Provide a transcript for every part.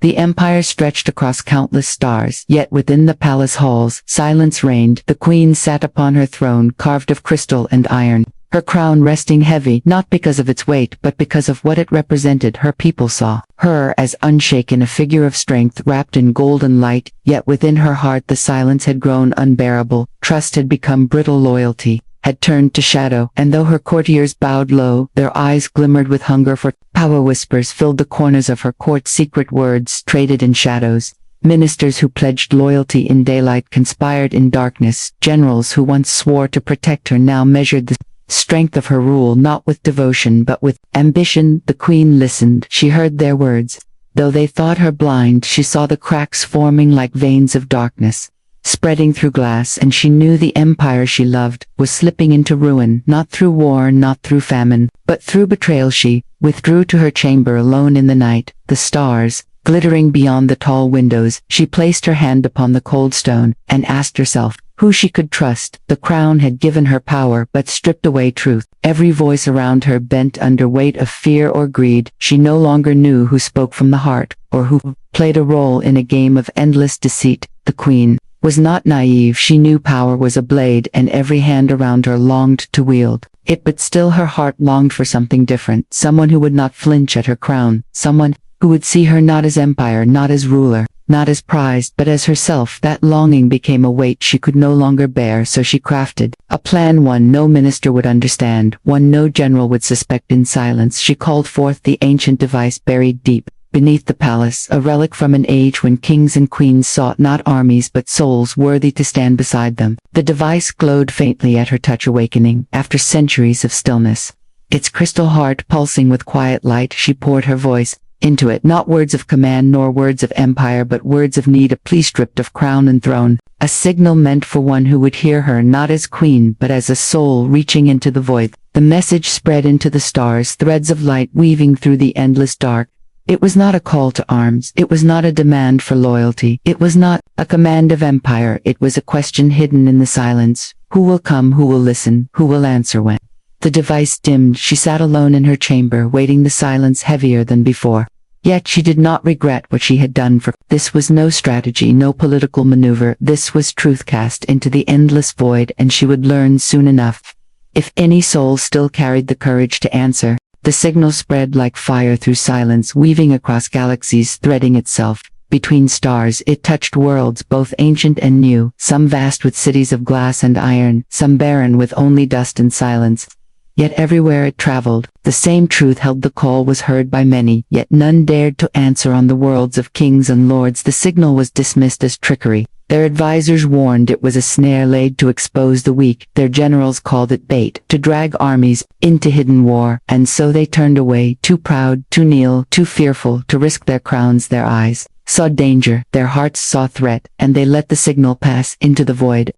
The empire stretched across countless stars, yet within the palace halls, silence reigned. The queen sat upon her throne carved of crystal and iron, her crown resting heavy, not because of its weight but because of what it represented. Her people saw her as unshaken, a figure of strength wrapped in golden light, yet within her heart the silence had grown unbearable. Trust had become brittle, loyalty had turned to shadow, and though her courtiers bowed low, their eyes glimmered with hunger for power. Whispers filled the corners of her court, secret words traded in shadows. Ministers who pledged loyalty in daylight conspired in darkness. Generals who once swore to protect her now measured the strength of her rule not with devotion but with ambition. The queen listened. She heard their words. Though they thought her blind, she saw the cracks forming like veins of darkness, spreading through glass, and she knew the empire she loved was slipping into ruin, not through war, not through famine, but through betrayal. She withdrew to her chamber alone in the night, the stars glittering beyond the tall windows. She placed her hand upon the cold stone, and asked herself who she could trust. The crown had given her power, but stripped away truth. Every voice around her bent under weight of fear or greed. She no longer knew who spoke from the heart, or who played a role in a game of endless deceit. The queen was not naive. She knew power was a blade, and every hand around her longed to wield it, but still her heart longed for something different, someone who would not flinch at her crown, someone who would see her not as empire, not as ruler, not as prized, but as herself. That longing became a weight she could no longer bear, so she crafted a plan, one no minister would understand, one no general would suspect. In silence she called forth the ancient device buried deep beneath the palace, a relic from an age when kings and queens sought not armies but souls worthy to stand beside them. The device glowed faintly at her touch, awakening after centuries of stillness. Its crystal heart pulsing with quiet light, she poured her voice into it, not words of command nor words of empire but words of need, a plea stripped of crown and throne, a signal meant for one who would hear her not as queen but as a soul reaching into the void. The message spread into the stars, threads of light weaving through the endless dark. It was not a call to arms, it was not a demand for loyalty, it was not a command of empire, it was a question hidden in the silence. Who will come, who will listen, who will answer when? The device dimmed. She sat alone in her chamber, waiting, the silence heavier than before. Yet she did not regret what she had done, for this was no strategy, no political maneuver. This was truth cast into the endless void, and she would learn soon enough. If any soul still carried the courage to answer. The signal spread like fire through silence, weaving across galaxies, threading itself between stars. It touched worlds, both ancient and new, some vast with cities of glass and iron, some barren with only dust and silence. Yet everywhere it traveled, the same truth held. The call was heard by many, yet none dared to answer. On the worlds of kings and lords the signal was dismissed as trickery. Their advisors warned it was a snare laid to expose the weak. Their generals called it bait, to drag armies into hidden war. And so they turned away, too proud, too kneel, too fearful to risk their crowns. Their eyes saw danger, their hearts saw threat, and they let the signal pass into the void.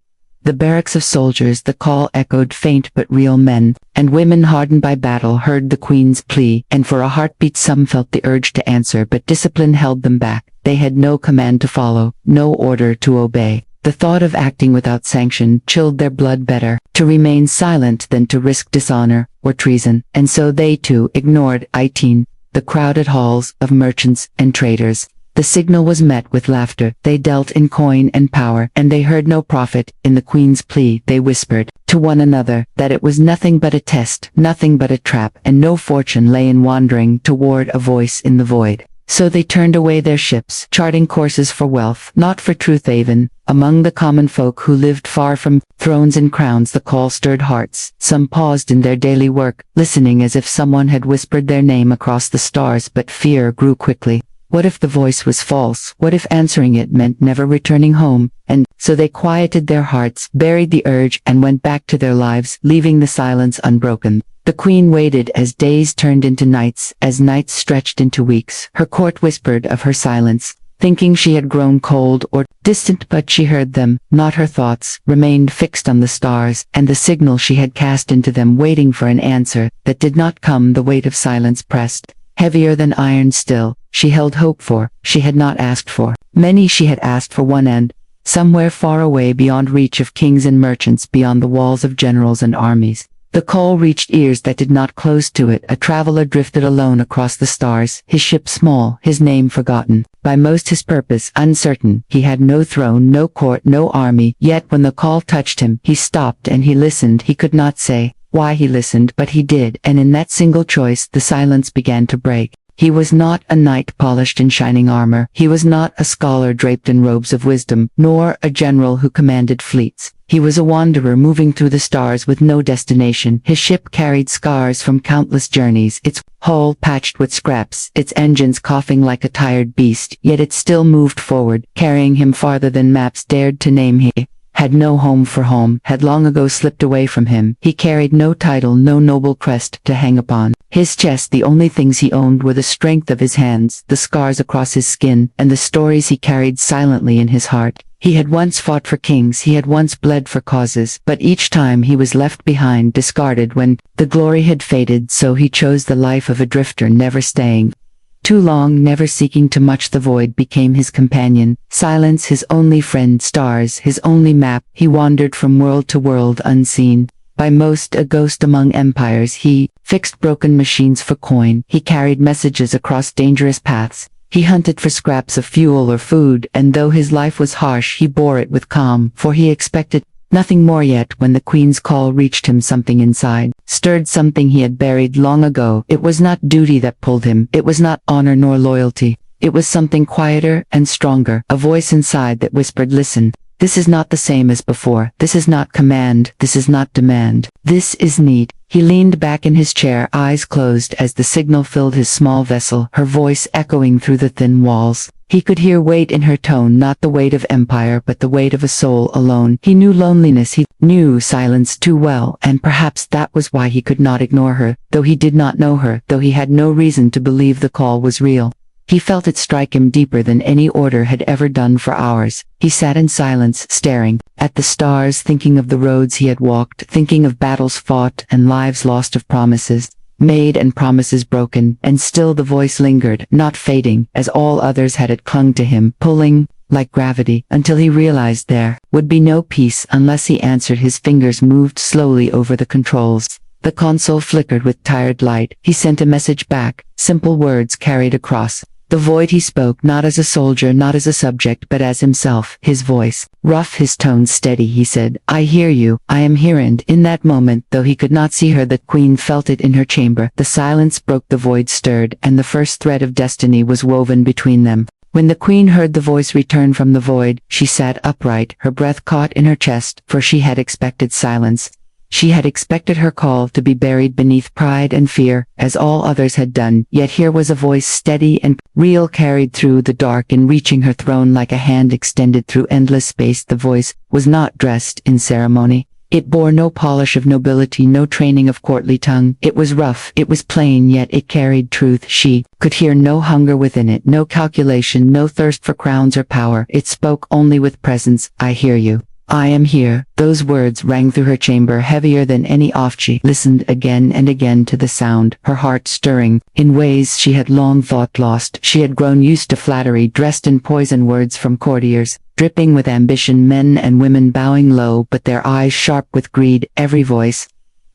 The barracks of soldiers, the call echoed, faint but real. Men and women hardened by battle heard the queen's plea, and for a heartbeat some felt the urge to answer, but discipline held them back. They had no command to follow, no order to obey. The thought of acting without sanction chilled their blood. Better to remain silent than to risk dishonor or treason, and so they too ignored the crowded halls of merchants and traders. The signal was met with laughter. They dealt in coin and power, and they heard no profit in the queen's plea. They whispered to one another that it was nothing but a test, nothing but a trap, and no fortune lay in wandering toward a voice in the void. So they turned away their ships, charting courses for wealth, not for truth. Even among the common folk who lived far from thrones and crowns, the call stirred hearts. Some paused in their daily work, listening as if someone had whispered their name across the stars, but fear grew quickly. What if the voice was false? What if answering it meant never returning home? And so they quieted their hearts, buried the urge, and went back to their lives, leaving the silence unbroken. The queen waited as days turned into nights, as nights stretched into weeks. Her court whispered of her silence, thinking she had grown cold or distant, but she heard them, not her thoughts, remained fixed on the stars, and the signal she had cast into them, waiting for an answer that did not come. The weight of silence pressed heavier than iron. Still, she held hope, for she had not asked for many. She had asked for one end, somewhere far away, beyond reach of kings and merchants, beyond the walls of generals and armies. The call reached ears that did not close to it. A traveler drifted alone across the stars, his ship small, his name forgotten. By most his purpose uncertain. He had no throne, no court, no army. Yet when the call touched him, he stopped and he listened. He could not say why he listened, but he did, and in that single choice the silence began to break. He was not a knight polished in shining armor. He was not a scholar draped in robes of wisdom, nor a general who commanded fleets. He was a wanderer moving through the stars with no destination. His ship carried scars from countless journeys, its hull patched with scraps, its engines coughing like a tired beast, yet it still moved forward, carrying him farther than maps dared to name. He had no home, for home had long ago slipped away from him. He carried no title, no noble crest to hang upon. His chest, the only things he owned were the strength of his hands, the scars across his skin, and the stories he carried silently in his heart. He had once fought for kings, he had once bled for causes, but each time he was left behind, discarded when the glory had faded, so he chose the life of a drifter, never staying too long, never seeking too much. The void became his companion, silence his only friend, stars his only map. He wandered from world to world unseen. By most a ghost among empires, he fixed broken machines for coin. He carried messages across dangerous paths. He hunted for scraps of fuel or food, and though his life was harsh, he bore it with calm, for he expected nothing more. Yet when the Queen's call reached him, something inside stirred, something he had buried long ago. It was not duty that pulled him, it was not honor nor loyalty. It was something quieter and stronger, a voice inside that whispered, listen. This is not the same as before. This is not command. This is not demand. This is need. He leaned back in his chair, eyes closed as the signal filled his small vessel, her voice echoing through the thin walls. He could hear weight in her tone, not the weight of empire, but the weight of a soul alone. He knew loneliness, he knew silence too well, and perhaps that was why he could not ignore her, though he did not know her, though he had no reason to believe the call was real. He felt it strike him deeper than any order had ever done. For hours, he sat in silence, staring at the stars, thinking of the roads he had walked, thinking of battles fought and lives lost, of promises made and promises broken, and still the voice lingered, not fading, as all others had. It clung to him, pulling like gravity, until he realized there would be no peace unless he answered. His fingers moved slowly over the controls. The console flickered with tired light. He sent a message back, simple words carried across the void. He spoke not as a soldier, not as a subject, but as himself. His voice rough, his tone steady. He said, I hear you, I am here. And in that moment, though he could not see her, the Queen felt it in her chamber. The silence broke, the void stirred, and the first thread of destiny was woven between them. When the Queen heard the voice return from the void, she sat upright, her breath caught in her chest, for she had expected silence. She had expected her call to be buried beneath pride and fear, as all others had done, yet here was a voice steady and real, carried through the dark and reaching her throne like a hand extended through endless space. The voice was not dressed in ceremony. It bore no polish of nobility, no training of courtly tongue. It was rough, it was plain, yet it carried truth. She could hear no hunger within it, no calculation, no thirst for crowns or power. It spoke only with presence. I hear you. I am here. Those words rang through her chamber, heavier than any oft. She listened again and again to the sound, her heart stirring in ways she had long thought lost. She had grown used to flattery, dressed in poison words from courtiers, dripping with ambition, men and women bowing low, but their eyes sharp with greed. Every voice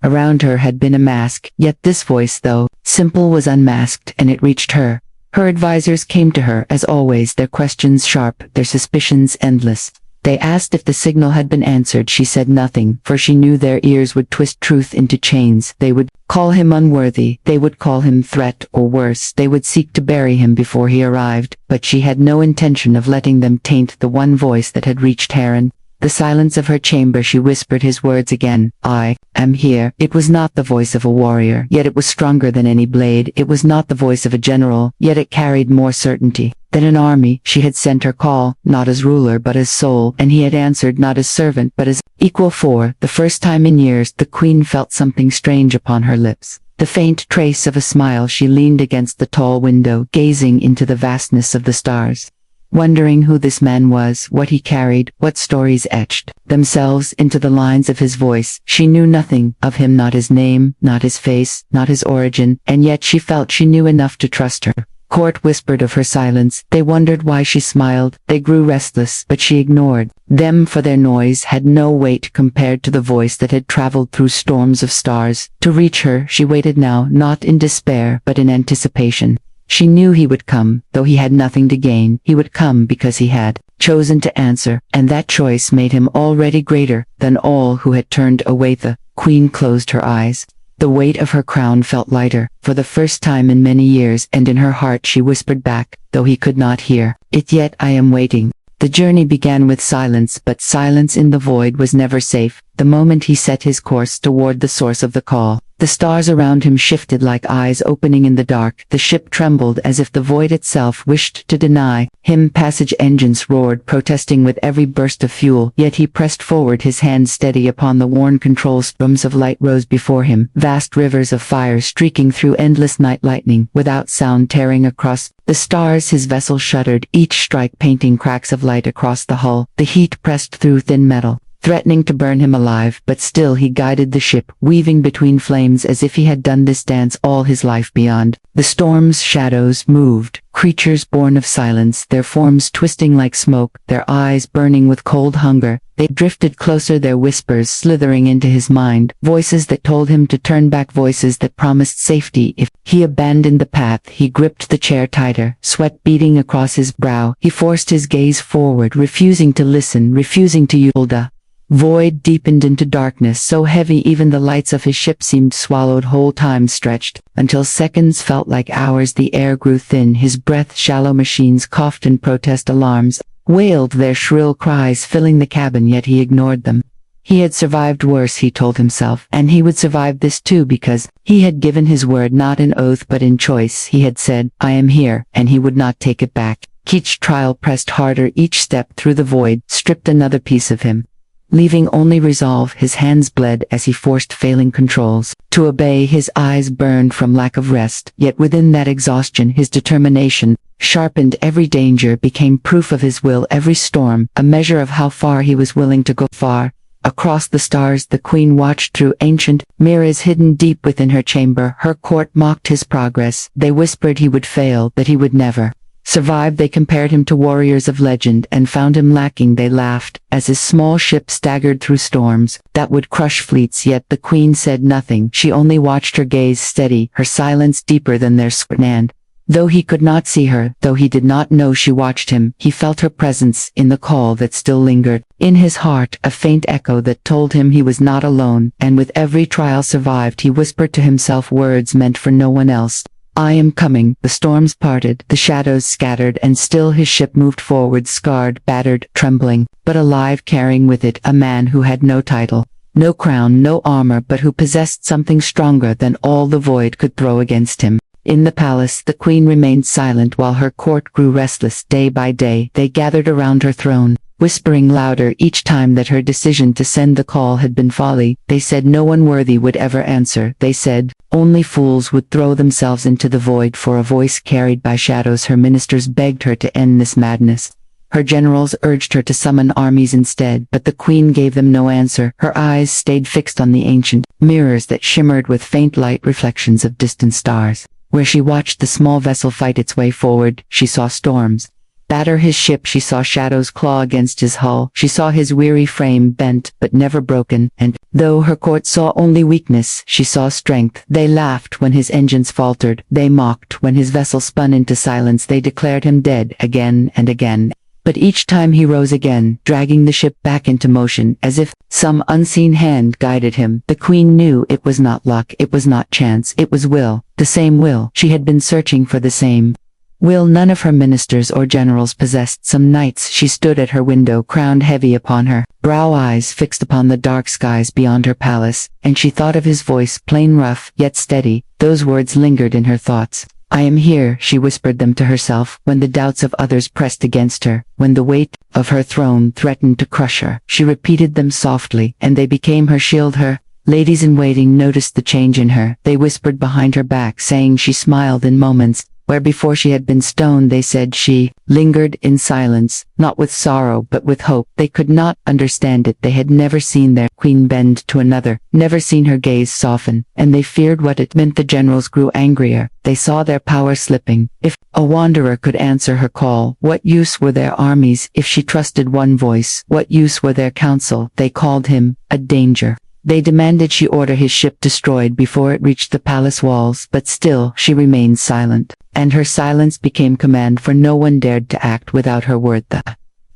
around her had been a mask, yet this voice, though simple, was unmasked, and it reached her. Her advisors came to her, as always, their questions sharp, their suspicions endless. They asked if the signal had been answered. She said nothing, for she knew their ears would twist truth into chains. They would call him unworthy, they would call him threat, or worse, they would seek to bury him before he arrived, but she had no intention of letting them taint the one voice that had reached Heron. The silence of her chamber, she whispered his words again. I am here. It was not the voice of a warrior, yet it was stronger than any blade. It was not the voice of a general, yet it carried more certainty than an army. She had sent her call, not as ruler but as soul, and he had answered not as servant but as equal. For the first time in years, the Queen felt something strange upon her lips. The faint trace of a smile. She leaned against the tall window, gazing into the vastness of the stars, wondering who this man was, what he carried, what stories etched themselves into the lines of his voice. She knew nothing of him, not his name, not his face, not his origin, and yet she felt she knew enough to trust her. Court whispered of her silence. They wondered why she smiled. They grew restless, but she ignored them, for their noise had no weight compared to the voice that had traveled through storms of stars. To reach her, she waited now, not in despair, but in anticipation. She knew he would come, though he had nothing to gain. He would come because he had chosen to answer, and that choice made him already greater than all who had turned away. The queen closed her eyes. The weight of her crown felt lighter, for the first time in many years, and in her heart she whispered back, though he could not hear it yet, I am waiting. The journey began with silence, but silence in the void was never safe. The moment he set his course toward the source of the call, the stars around him shifted like eyes opening in the dark. The ship trembled as if the void itself wished to deny him passage. Engines roared, protesting with every burst of fuel, yet he pressed forward, his hand steady upon the worn controls. Storms of light rose before him, vast rivers of fire streaking through endless night, lightning without sound tearing across the stars. His vessel shuddered, each strike painting cracks of light across the hull. The heat pressed through thin metal, threatening to burn him alive, but still he guided the ship, weaving between flames as if he had done this dance all his life. Beyond the storm's shadows moved creatures born of silence, their forms twisting like smoke, their eyes burning with cold hunger. They drifted closer, their whispers slithering into his mind, voices that told him to turn back, voices that promised safety if he abandoned the path. He gripped the chair tighter, sweat beading across his brow. He forced his gaze forward, refusing to listen, refusing to yield. The void deepened into darkness, so heavy even the lights of his ship seemed swallowed whole. Time stretched until seconds felt like hours. The air grew thin, his breath shallow. Machines coughed in protest, alarms wailed their shrill cries filling the cabin, yet he ignored them. He had survived worse, he told himself, and he would survive this too, because he had given his word, not in oath but in choice. He had said, I am here, and he would not take it back. Each trial pressed harder, each step through the void stripped another piece of him, leaving only resolve. His hands bled as he forced failing controls to obey. His eyes burned from lack of rest, yet within that exhaustion his determination sharpened. Every danger became proof of his will, every storm a measure of how far he was willing to go. Far across the stars the queen watched through ancient mirrors hidden deep within her chamber. Her court mocked his progress. They whispered he would fail, that he would never survive. They compared him to warriors of legend and found him lacking. They laughed as his small ship staggered through storms that would crush fleets, yet the queen said nothing. She only watched, her gaze steady, her silence deeper than their scorn. And though he could not see her, though he did not know she watched him, he felt her presence in the call that still lingered in his heart, a faint echo that told him he was not alone. And with every trial survived, he whispered to himself words meant for no one else. I am coming. The storms parted, the shadows scattered, and still his ship moved forward, scarred, battered, trembling, but alive, carrying with it a man who had no title, no crown, no armor, but who possessed something stronger than all the void could throw against him. In the palace, the queen remained silent while her court grew restless. Day by day, they gathered around her throne, whispering louder each time that her decision to send the call had been folly. They said no one worthy would ever answer. They said only fools would throw themselves into the void for a voice carried by shadows. Her ministers begged her to end this madness. Her generals urged her to summon armies instead, but the queen gave them no answer. Her eyes stayed fixed on the ancient mirrors that shimmered with faint light reflections of distant stars. Where she watched the small vessel fight its way forward, she saw storms batter his ship, she saw shadows claw against his hull, she saw his weary frame bent but never broken, and though her court saw only weakness, she saw strength. They laughed when his engines faltered, they mocked when his vessel spun into silence, they declared him dead again and again. But each time he rose again, dragging the ship back into motion, as if some unseen hand guided him. The queen knew it was not luck, it was not chance, it was will, the same will. She had been searching for the same will none of her ministers or generals possessed. Some nights she stood at her window, crowned heavy upon her brow, eyes fixed upon the dark skies beyond her palace, and she thought of his voice, plain, rough, yet steady. Those words lingered in her thoughts. I am here, she whispered them to herself, when the doubts of others pressed against her, when the weight of her throne threatened to crush her. She repeated them softly, and they became her shield. Her ladies-in-waiting noticed the change in her. They whispered behind her back, saying she smiled in moments where before she had been stone, they said she lingered in silence, not with sorrow but with hope. They could not understand it. They had never seen their queen bend to another, never seen her gaze soften, and they feared what it meant. The generals grew angrier. They saw their power slipping. If a wanderer could answer her call, what use were their armies? If she trusted one voice, what use were their counsel? They called him a danger. They demanded she order his ship destroyed before it reached the palace walls, but still she remained silent, and her silence became command, for no one dared to act without her word. The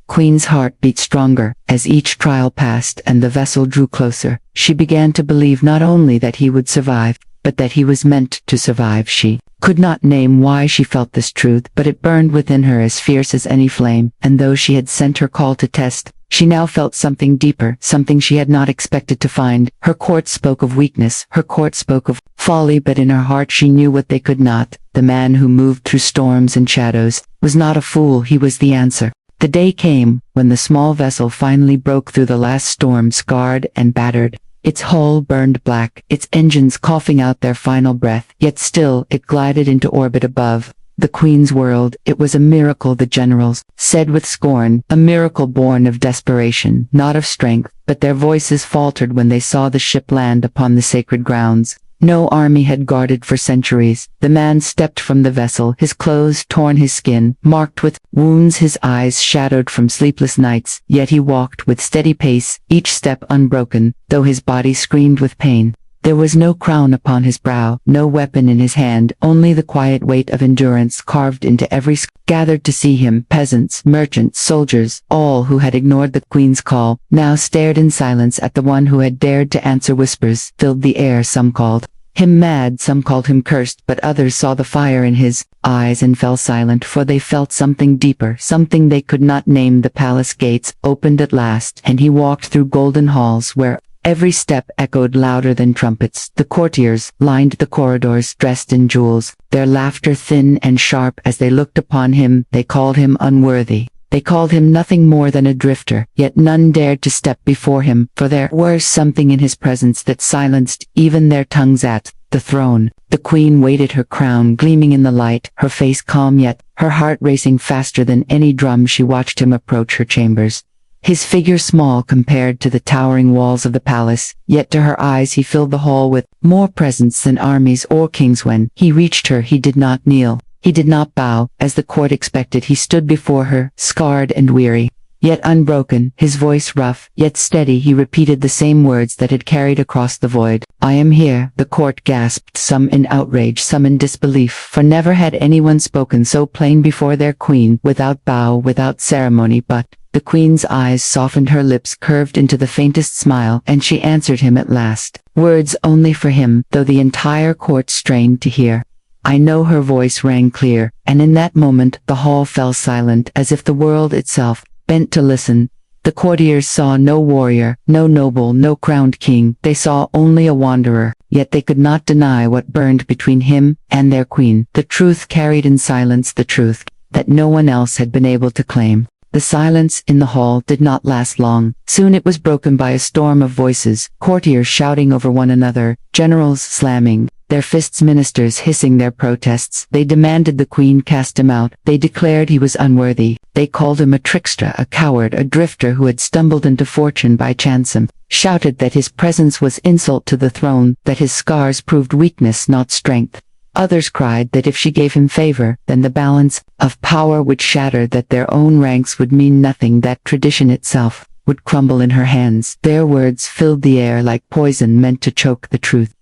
queen's heart beat stronger as each trial passed and the vessel drew closer. She began to believe not only that he would survive, but that he was meant to survive. She could not name why she felt this truth, but it burned within her as fierce as any flame, and though she had sent her call to test, she now felt something deeper, something she had not expected to find. Her court spoke of weakness, her court spoke of folly, but in her heart she knew what they could not. The man who moved through storms and shadows was not a fool, he was the answer. The day came when the small vessel finally broke through the last storm, scarred and battered. Its hull burned black, its engines coughing out their final breath, yet still it glided into orbit above the queen's world. It was a miracle, the generals said with scorn, a miracle born of desperation, not of strength, but their voices faltered when they saw the ship land upon the sacred grounds. No army had guarded for centuries. The man stepped from the vessel, his clothes torn, his skin marked with wounds, his eyes shadowed from sleepless nights, yet he walked with steady pace, each step unbroken, though his body screamed with pain. There was no crown upon his brow, no weapon in his hand, only the quiet weight of endurance carved into every gathered to see him. Peasants, merchants, soldiers, all who had ignored the queen's call, now stared in silence at the one who had dared to answer. Whispers filled the air. Some called him mad, some called him cursed, but others saw the fire in his eyes and fell silent, for they felt something deeper, something they could not name. The palace gates opened at last, and he walked through golden halls where every step echoed louder than trumpets. The courtiers lined the corridors, dressed in jewels, their laughter thin and sharp as they looked upon him. They called him unworthy. They called him nothing more than a drifter, yet none dared to step before him, for there was something in his presence that silenced even their tongues. At the throne, the queen waited, her crown gleaming in the light, her face calm, yet her heart racing faster than any drum. She watched him approach her chambers. His figure small compared to the towering walls of the palace, yet to her eyes he filled the hall with more presence than armies or kings. When he reached her, he did not kneel. He did not bow, as the court expected. He stood before her, scarred and weary, yet unbroken, his voice rough, yet steady. He repeated the same words that had carried across the void. "I am here." The court gasped, some in outrage, some in disbelief, for never had anyone spoken so plain before their queen, without bow, without ceremony. But the queen's eyes softened, her lips curved into the faintest smile, and she answered him at last. Words only for him, though the entire court strained to hear. "I know." Her voice rang clear, and in that moment the hall fell silent, as if the world itself bent to listen. The courtiers saw no warrior, no noble, no crowned king. They saw only a wanderer, yet they could not deny what burned between him and their queen. The truth carried in silence, the truth that no one else had been able to claim. The silence in the hall did not last long. Soon it was broken by a storm of voices, courtiers shouting over one another, generals slamming their fists, ministers hissing their protests. They demanded the queen cast him out. They declared he was unworthy. They called him a trickster, a coward, a drifter who had stumbled into fortune by chance. Some shouted that his presence was insult to the throne, that his scars proved weakness, not strength. Others cried that if she gave him favor, then the balance of power would shatter, that their own ranks would mean nothing, that tradition itself would crumble in her hands. Their words filled the air like poison meant to choke the truth.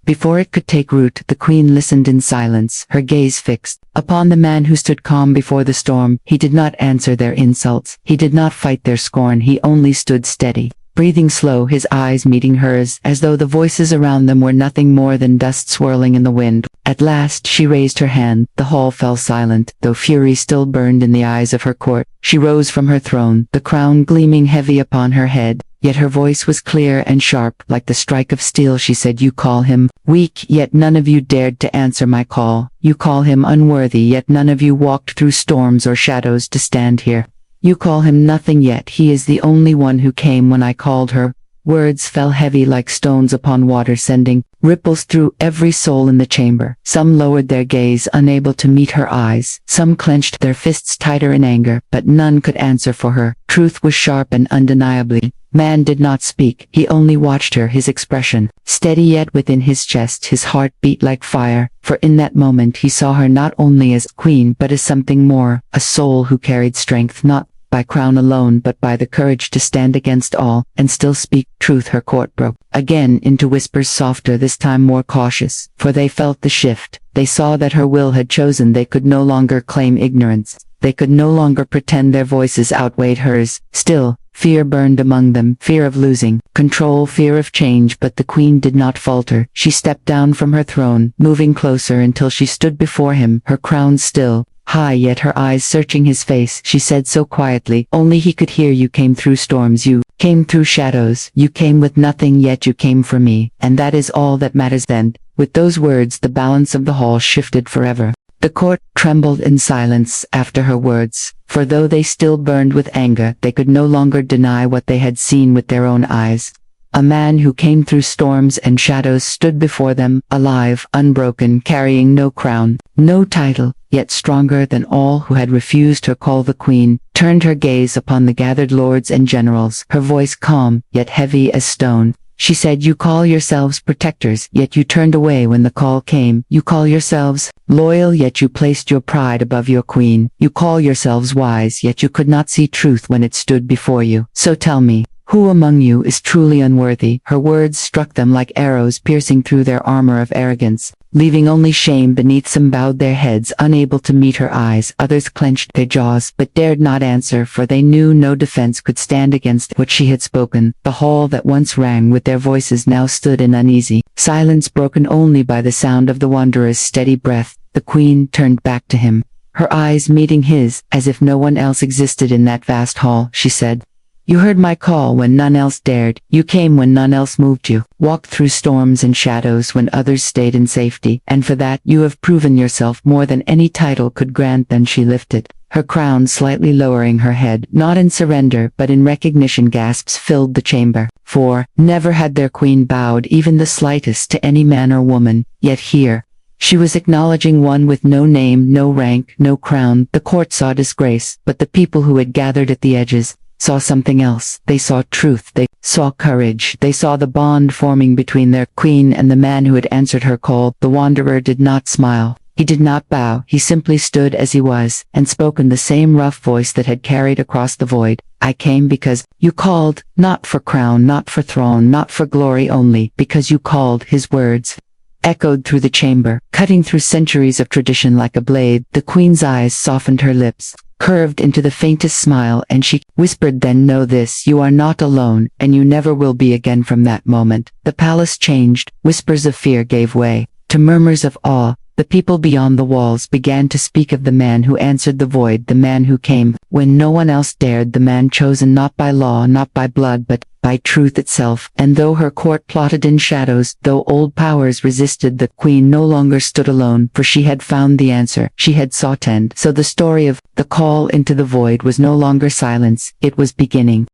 Before it could take root, the queen listened in silence, her gaze fixed upon the man who stood calm before the storm. He did not answer their insults. He did not fight their scorn. He only stood steady, breathing slow, his eyes meeting hers, as though the voices around them were nothing more than dust swirling in the wind. At last she raised her hand. The hall fell silent, though fury still burned in the eyes of her court. She rose from her throne, the crown gleaming heavy upon her head. Yet her voice was clear and sharp, like the strike of steel. She said, "You call him weak, yet none of you dared to answer my call. You call him unworthy, yet none of you walked through storms or shadows to stand here. You call him nothing, yet he is the only one who came when I called her." Words fell heavy like stones upon water, sending ripples through every soul in the chamber. Some lowered their gaze, unable to meet her eyes. Some clenched their fists tighter in anger, but none could answer for her. Truth was sharp and undeniably. Man did not speak, he only watched her, his expression steady yet within his chest his heart beat like fire, for in that moment he saw her not only as queen but as something more, a soul who carried strength not by crown alone but by the courage to stand against all, and still speak truth. Her court broke again into whispers, softer, this time more cautious, for they felt the shift. They saw that her will had chosen. They could no longer claim ignorance. They could no longer pretend their voices outweighed hers. Still, fear burned among them, fear of losing control, fear of change, but the queen did not falter. She stepped down from her throne, moving closer until she stood before him, her crown still high, yet her eyes searching his face. She said so quietly, only he could hear, you came through storms, you came through shadows, you came with nothing, yet you came for me, and that is all that matters. Then, with those words, the balance of the hall shifted forever. The court trembled in silence after her words, for though they still burned with anger, they could no longer deny what they had seen with their own eyes. A man who came through storms and shadows stood before them, alive, unbroken, carrying no crown, no title, yet stronger than all who had refused her call. The queen turned her gaze upon the gathered lords and generals, her voice calm, yet heavy as stone. She said, you call yourselves protectors, yet you turned away when the call came. You call yourselves loyal, yet you placed your pride above your queen. You call yourselves wise, yet you could not see truth when it stood before you. So tell me, who among you is truly unworthy? Her words struck them like arrows, piercing through their armor of arrogance, leaving only shame beneath. Some bowed their heads, unable to meet her eyes. Others clenched their jaws, but dared not answer, for they knew no defense could stand against what she had spoken. The hall that once rang with their voices now stood in uneasy silence, broken only by the sound of the wanderer's steady breath. The queen turned back to him, her eyes meeting his, as if no one else existed in that vast hall. She said, you heard my call when none else dared. You came when none else moved. You walked through storms and shadows when others stayed in safety, and for that you have proven yourself more than any title could grant. Then she lifted her crown, slightly lowering her head, not in surrender but in recognition. Gasps filled the chamber, for never had their queen bowed even the slightest to any man or woman, yet here she was acknowledging one with no name, no rank, no crown. The court saw disgrace, but the people who had gathered at the edges saw something else. They saw truth, they saw courage, they saw the bond forming between their queen and the man who had answered her call. The wanderer did not smile, he did not bow, he simply stood as he was, and spoke in the same rough voice that had carried across the void. I came because you called, not for crown, not for throne, not for glory only, because you called. His words echoed through the chamber, cutting through centuries of tradition like a blade. The queen's eyes softened, her lips curved into the faintest smile, and she whispered, then know this, you are not alone, and you never will be again. From that moment, the palace changed. Whispers of fear gave way to murmurs of awe. The people beyond the walls began to speak of the man who answered the void, the man who came when no one else dared, the man chosen not by law, not by blood, but by truth itself. And though her court plotted in shadows, though old powers resisted, the queen no longer stood alone, for she had found the answer she had sought. And so the story of the call into the void was no longer silence, it was beginning.